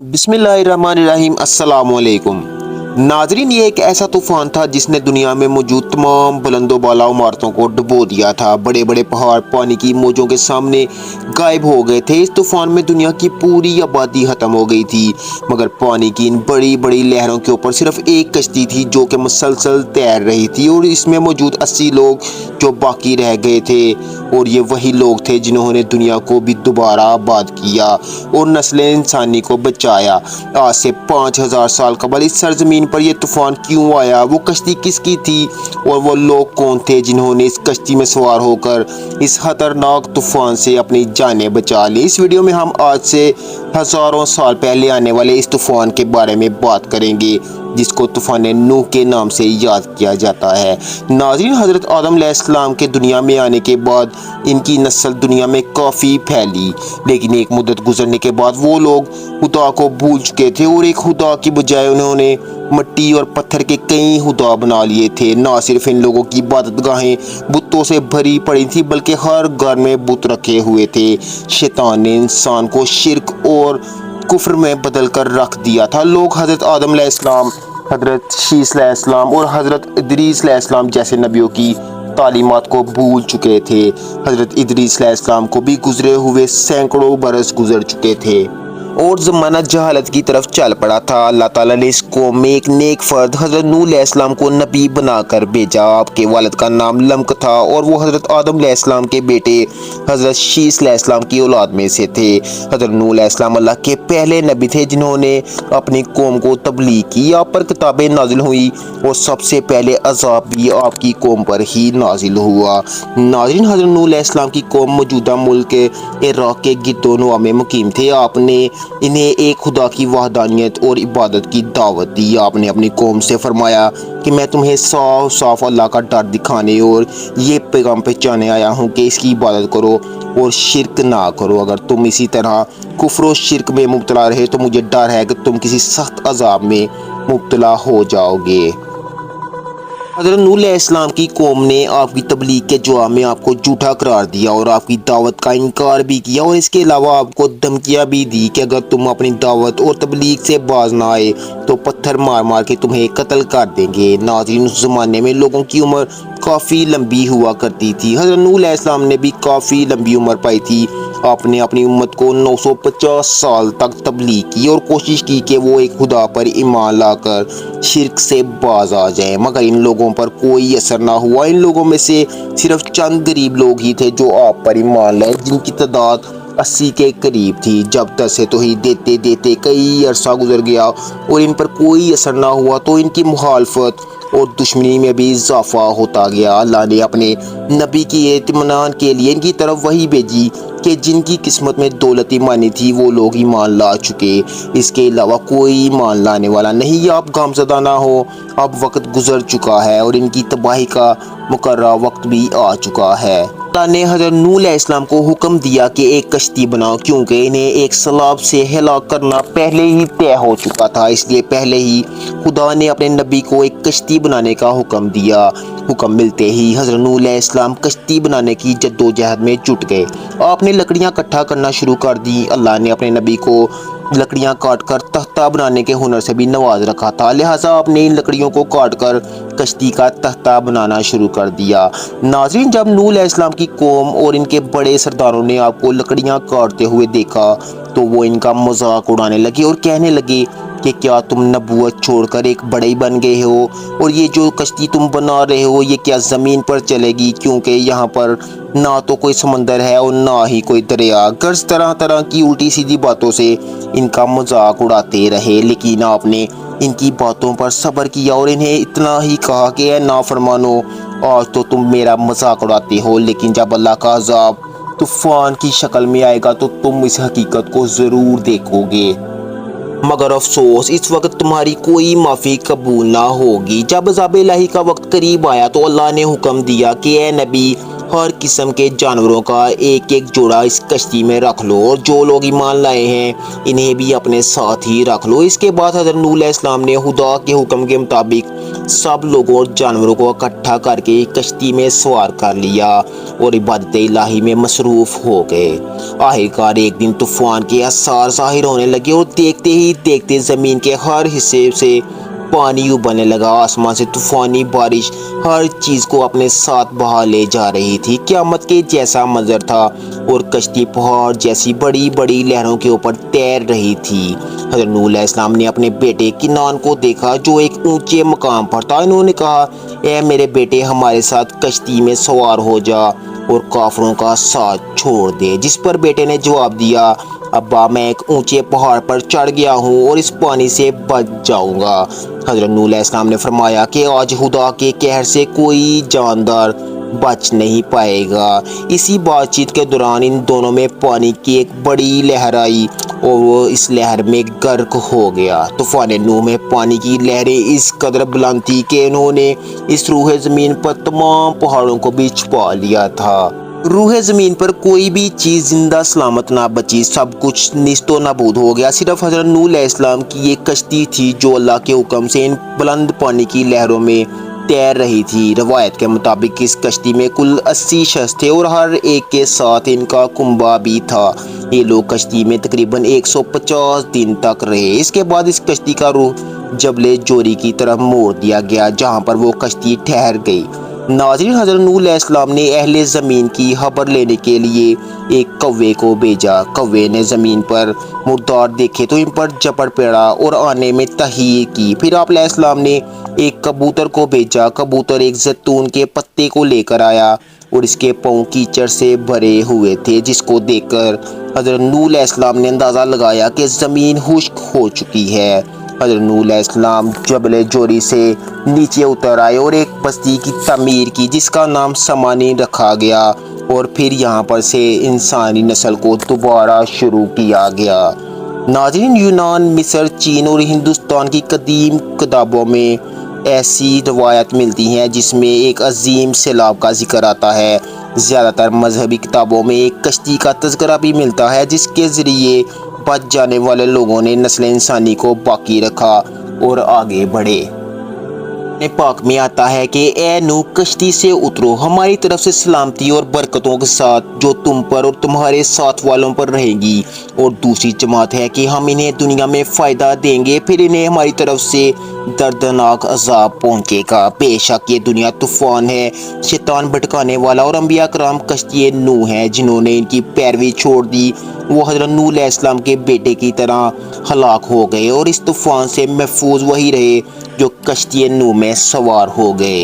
बिस्मिल्लाहिर्रहमानिर्रहीम अस्सलाम वालेकुम नाजरीन, ये एक ऐसा तूफान था जिसने दुनिया में मौजूद तमाम बुलंदो बाला इमारतों को डुबो दिया था। बड़े बड़े पहाड़ पानी की मौजों के सामने गायब हो गए थे। इस तूफान में दुनिया की पूरी आबादी खत्म हो गई थी, मगर पानी की इन बड़ी बड़ी लहरों के ऊपर सिर्फ एक कश्ती थी जो कि मुसलसल तैर रही थी, और इसमें मौजूद 80 लोग जो बाकी रह गए थे। और ये वही लोग थे जिन्होंने दुनिया को भी दोबारा आबाद किया और नस्ल इंसानी को बचाया। आज से 5000 साल कबल इस सरजमीन पर यह तूफान क्यों आया, वो कश्ती किसकी थी और वो लोग कौन थे जिन्होंने इस कश्ती में सवार होकर इस खतरनाक तूफान से अपनी जानें बचा ली। इस वीडियो में हम आज से हजारों साल पहले आने वाले इस तूफान के बारे में बात करेंगे, जिसको तूफान नूह के नाम से याद किया जाता है। नाज़रीन, हज़रत आदम अलैहिस्सलाम के दुनिया में आने के बाद इनकी नस्ल दुनिया में काफ़ी फैली, लेकिन एक मुद्दत गुजरने के बाद वो लोग खुदा को भूल चुके थे और एक खुदा की बजाय उन्होंने मिट्टी और पत्थर के कई खुदा बना लिए थे। ना सिर्फ इन लोगों की इबादतगाहें बुतों से भरी पड़ी थी, बल्कि हर घर में बुत रखे हुए थे। शैतान ने इंसान को शिर्क और कुफ्र में बदल कर रख दिया था। लोग हज़रत आदम अलैहिस्सलाम, हज़रत शीस अलैहिस्सलाम और हज़रत इदरीस अलैहिस्सलाम जैसे नबियों की तालीमात को भूल चुके थे। हज़रत इदरीस अलैहिस्सलाम को भी गुजरे हुए सैकड़ों बरस गुजर चुके थे और ज़माना जहालत की तरफ चल पड़ा था। अल्लाह ताला ने इस कौम में एक नेक फ़र्द हज़रत नूह अलैहिस्सलाम को नबी बनाकर भेजा। आपके वालिद का नाम लम्क था और वो हज़रत आदम अलैहिस्सलाम के बेटे हज़रत शीस अलैहिस्सलाम की औलाद में से थे। हज़रत नूह अलैहिस्सलाम अल्लाह के पहले नबी थे जिन्होंने अपनी कौम को तबलीग की। आप पर किताबें नाजिल हुई और सबसे पहले अज़ाब भी आपकी कौम पर ही नाजिल हुआ। नाज़रीन, हज़रत नूह अलैहिस्सलाम की कौम मौजूदा मुल्क इराक़ के गिरदोनवा में मुकीम थे। आपने इन्हें एक खुदा की वहदानियत और इबादत की दावत दी। आपने अपनी कौम से फरमाया कि मैं तुम्हें साफ साफ अल्लाह का डर दिखाने और ये पैगाम पहुँचाने आया हूँ कि इसकी इबादत करो और शिरक ना करो। अगर तुम इसी तरह कुफ्र और शिरक में मुब्तला रहे तो मुझे डर है कि तुम किसी सख्त अजाब में मुब्तला हो जाओगे। हज़रत नूह अलैहिस्सलाम की कौम ने आपकी तबलीग के जवाब में आपको झूठा करार दिया और आपकी दावत का इनकार भी किया, और इसके अलावा आपको धमकियां भी दी कि अगर तुम अपनी दावत और तबलीग से बाज ना आए तो पत्थर मार मार के तुम्हें कत्ल कर देंगे। नाज़रीन, उस ज़माने में लोगों की उम्र काफ़ी लंबी हुआ करती थी। हज़रत नूह अलैहिस्सलाम ने भी काफ़ी लंबी उम्र पाई थी। आपने अपनी उम्मत को 950 साल तक तबलीग की और कोशिश की कि वो एक खुदा पर ईमान लाकर शिरक से बाज आ जाएं, मगर इन लोगों पर कोई असर ना हुआ। इन लोगों में से सिर्फ चंद गरीब लोग ही थे जो आप पर ईमान लाए, जिनकी तादाद 80 के करीब थी। जब तक से तौहीद देते देते कई अरसा गुजर गया और इन पर कोई असर ना हुआ तो इनकी मुखालफत और दुश्मनी में भी इजाफा होता गया। अल्लाह ने अपने नबी की इत्मीनान के लिए इनकी तरफ वही भेजी कि जिनकी किस्मत में दौलत ईमानी थी वो लोग ईमान ला चुके, इसके अलावा कोई ईमान लाने वाला नहीं। आप गमज़दा ना हो, अब वक्त गुजर चुका है और इनकी तबाही का मुकर्रर वक्त भी आ चुका है। अल्लाह ने हज़रत नूह अलैहिस्सलाम को हुक्म दिया कि एक कश्ती बनाओ, क्योंकि इन्हें एक सैलाब से हलाक करना पहले ही तय हो चुका था। इसलिए पहले ही खुदा ने अपने नबी को एक कश्ती बनाने का हुक्म दिया। हुक्म मिलते ही हज़रत नूह अलैहिस्सलाम कश्ती बनाने की जद्दोजहद में जुट गए। आपने लकड़ियाँ इकट्ठा करना शुरू कर दी। अल्लाह ने अपने नबी को लकड़ियाँ काट कर तख्ता बनाने के हुनर से भी नवाज रखा था, लिहाजा आपने इन लकड़ियों को काट कर कश्ती का तख्ता बनाना शुरू कर दिया। नाज़रीन, जब नूह अलैहिस्सलाम की कौम और इनके बड़े सरदारों ने आपको लकड़ियाँ काटते हुए देखा तो वो इनका मजाक उड़ाने लगे और कहने लगे कि क्या तुम नबूवत छोड़कर एक बड़े बन गए हो, और ये जो कश्ती तुम बना रहे हो ये क्या ज़मीन पर चलेगी, क्योंकि यहाँ पर ना तो कोई समंदर है और ना ही कोई दरिया। गर्ज तरह तरह की उल्टी सीधी बातों से इनका मजाक उड़ाते रहे, लेकिन आपने इनकी बातों पर सब्र किया और इन्हें इतना ही कहा कि ऐ नाफरमानो, आज तो तुम मेरा मजाक उड़ाते हो, लेकिन जब अल्लाह का अज़ाब तूफ़ान की शक्ल में आएगा तो तुम इस हकीकत को ज़रूर देखोगे। मगर अफसोस, इस वक्त तुम्हारी कोई माफ़ी कबूल ना होगी। जब अज़ाब इलाही का वक्त करीब आया तो अल्लाह ने हुक्म दिया कि ए नबी, हर किस्म के जानवरों का एक एक जोड़ा इस कश्ती में रख लो और जो लोग ईमान लाए हैं इन्हें भी अपने साथ ही रख लो। इसके बाद हज़रत नूह अलैहिस्सलाम ने खुदा के हुक्म के मुताबिक सब लोगों और जानवरों को इकट्ठा करके कश्ती में सवार कर लिया और इबादत इलाही में मसरूफ़ हो गए। आखिरकार एक दिन तूफान के आसार ज़ाहिर होने लगे और देखते ही देखते ज़मीन के हर हिस्से से पानी उबलने लगा। आसमान से तूफानी बारिश हर चीज़ को अपने साथ बहा ले जा रही थी। क़यामत के जैसा मंजर था और कश्ती पहाड़ जैसी बड़ी बड़ी लहरों के ऊपर तैर रही थी। हज़रत नूह अलैहिस्सलाम ने अपने बेटे किनान को देखा जो एक ऊंचे मकाम पर था। इन्होंने कहा, ए मेरे बेटे, हमारे साथ कश्ती में सवार हो जा और काफिरों का साथ छोड़ दे। जिस पर बेटे ने जवाब दिया, अब्बा, मैं एक ऊंचे पहाड़ पर चढ़ गया हूँ और इस पानी से बच जाऊंगा। हज़रत नूह अलैहिस्सलाम ने फरमाया कि आज खुदा के कहर से कोई जानदार बच नहीं पाएगा। इसी बातचीत के दौरान इन दोनों में पानी की एक बड़ी लहर आई और वो इस लहर में गर्क हो गया। तूफान नूह में पानी की लहरें इस कदर बुलंद थी कि उन्होंने इस रूहे ज़मीन पर तमाम पहाड़ों को भी छुपा लिया था। रूहे ज़मीन पर कोई भी चीज़ जिंदा सलामत ना बची, सब कुछ निस्तो नाबूद हो गया। सिर्फ हज़रत नूह अलैहिस्सलाम की एक कश्ती थी जो अल्लाह के हुक्म से इन बुलंद पानी की लहरों में तैर रही थी। रवायत के मुताबिक इस कश्ती में कुल 80 शख्स थे और हर एक के साथ इनका कुंबा भी था। ये लोग कश्ती में तकरीबन 150 दिन तक रहे। इसके बाद इस कश्ती का रुख जबले जोरी की तरफ मोड़ दिया गया जहाँ पर वो कश्ती ठहर गई। नाज़रीन, हज़रत नूह अलैहिस्सलाम ने अहले ज़मीन की खबर लेने के लिए एक कौवे को भेजा। कौवे ने ज़मीन पर मुर्दार देखे तो इन पर झपट पड़ा और आने में तहीर की। फिर आप अलैहिस्सलाम ने एक कबूतर को भेजा। कबूतर एक जैतून के पत्ते को लेकर आया और इसके पाँव कीचड़ से भरे हुए थे, जिसको देखकर हज़रत नूह अलैहिस्सलाम ने अंदाज़ा लगाया कि ज़मीन खुश्क हो चुकी है। हज़रत नूह अलैहिस्सलाम जबल जोरी से नीचे उतर आए और एक बस्ती की तमीर की जिसका नाम समानी रखा गया और फिर यहाँ पर से इंसानी नस्ल को दोबारा शुरू किया गया। नाज़रीन, यूनान, मिस्र, चीन और हिंदुस्तान की कदीम किताबों में ऐसी रवायत मिलती हैं जिसमें एक अजीम सैलाब का जिक्र आता है। ज़्यादातर मजहबी किताबों में एक कश्ती का तज़किरा भी मिलता है जिसके ज़रिए बच जाने वाले लोगों ने नस्ल इंसानी को बाकी रखा और आगे बढ़े। पाक में आता है कि ए नूह, कश्ती से उतरो, हमारी तरफ से सलामती और बरकतों के साथ जो तुम पर और तुम्हारे साथ वालों पर रहेगी। और दूसरी जमात है कि हम इन्हें दुनिया में फ़ायदा देंगे, फिर इन्हें हमारी तरफ से दर्दनाक अजाब पहुँचेगा। बेशक ये दुनिया तूफ़ान है, शैतान भटकाने वाला, और अंबिया कराम कश्ती नूह है। जिन्होंने इनकी पैरवी छोड़ दी वो हज़रत नूह अलैहिस्सलाम के बेटे की तरह हलाक हो गए और इस तूफ़ान से महफूज वही रहे जो कश्ती नूह में सवार हो गए।